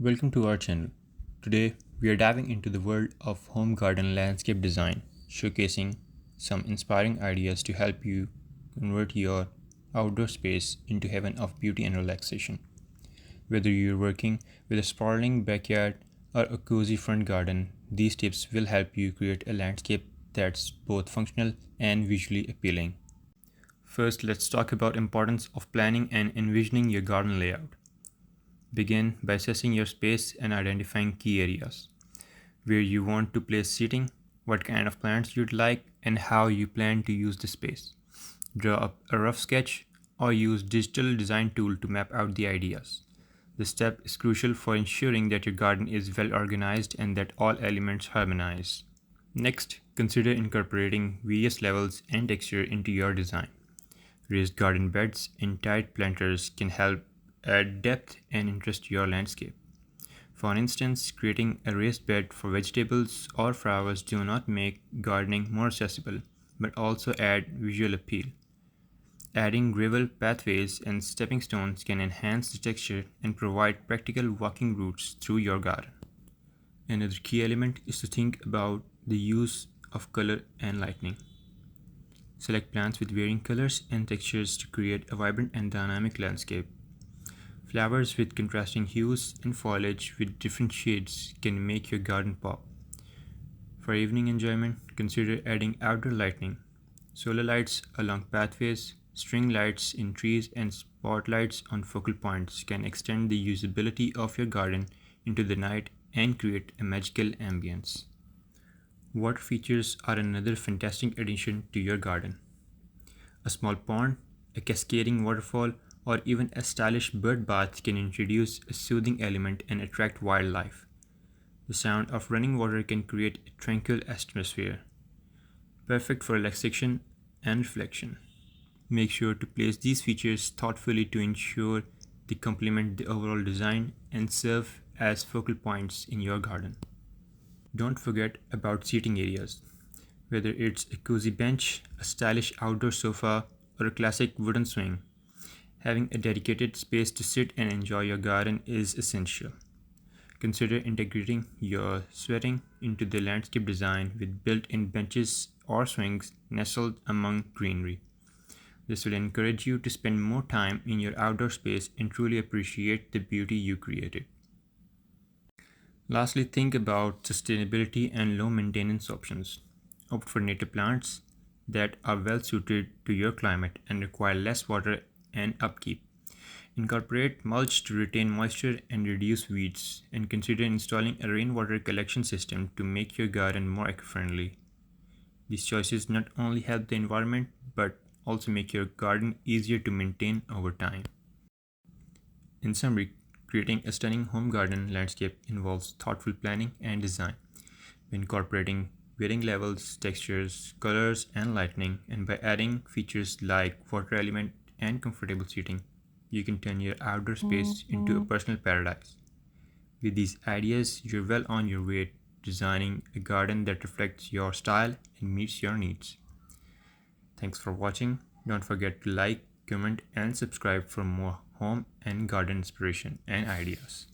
Welcome to our channel. Today, we are diving into the world of home garden landscape design, showcasing some inspiring ideas to help you convert your outdoor space into heaven of beauty and relaxation. Whether you're working with a sprawling backyard or a cozy front garden, these tips will help you create a landscape that's both functional and visually appealing. First, let's talk about importance of planning and envisioning your garden layout. Begin by assessing your space and identifying key areas where you want to place seating, what kind of plants you'd like, and how you plan to use the space. Draw up a rough sketch or use digital design tool to map out the ideas. This step is crucial for ensuring that your garden is well organized and that all elements harmonize. Next, consider incorporating various levels and texture into your design. Raised garden beds and tied planters can help add depth and interest to your landscape. For instance, creating a raised bed for vegetables or flowers do not make gardening more accessible, but also add visual appeal. Adding gravel pathways and stepping stones can enhance the texture and provide practical walking routes through your garden. Another key element is to think about the use of color and lighting. Select plants with varying colors and textures to create a vibrant and dynamic landscape. Flowers with contrasting hues and foliage with different shades can make your garden pop. For evening enjoyment, consider adding outdoor lighting. Solar lights along pathways, string lights in trees, and spotlights on focal points can extend the usability of your garden into the night and create a magical ambience. Water features are another fantastic addition to your garden. A small pond, a cascading waterfall, or even a stylish bird bath can introduce a soothing element and attract wildlife. The sound of running water can create a tranquil atmosphere, perfect for relaxation and reflection. Make sure to place these features thoughtfully to ensure they complement the overall design and serve as focal points in your garden. Don't forget about seating areas. Whether it's a cozy bench, a stylish outdoor sofa, or a classic wooden swing, having a dedicated space to sit and enjoy your garden is essential. Consider integrating your seating into the landscape design with built-in benches or swings nestled among greenery. This will encourage you to spend more time in your outdoor space and truly appreciate the beauty you created. Lastly, think about sustainability and low maintenance options. Opt for native plants that are well suited to your climate and require less water and upkeep. Incorporate mulch to retain moisture and reduce weeds, and consider installing a rainwater collection system to make your garden more eco-friendly. These choices not only help the environment but also make your garden easier to maintain over time. In summary, creating a stunning home garden landscape involves thoughtful planning and design. By incorporating varying levels, textures, colors, and lighting, and by adding features like water element and comfortable seating, you can turn your outdoor space into a personal paradise. With these ideas, you're well on your way to designing a garden that reflects your style and meets your needs. Thanks for watching. Don't forget to like, comment, and subscribe for more home and garden inspiration and ideas.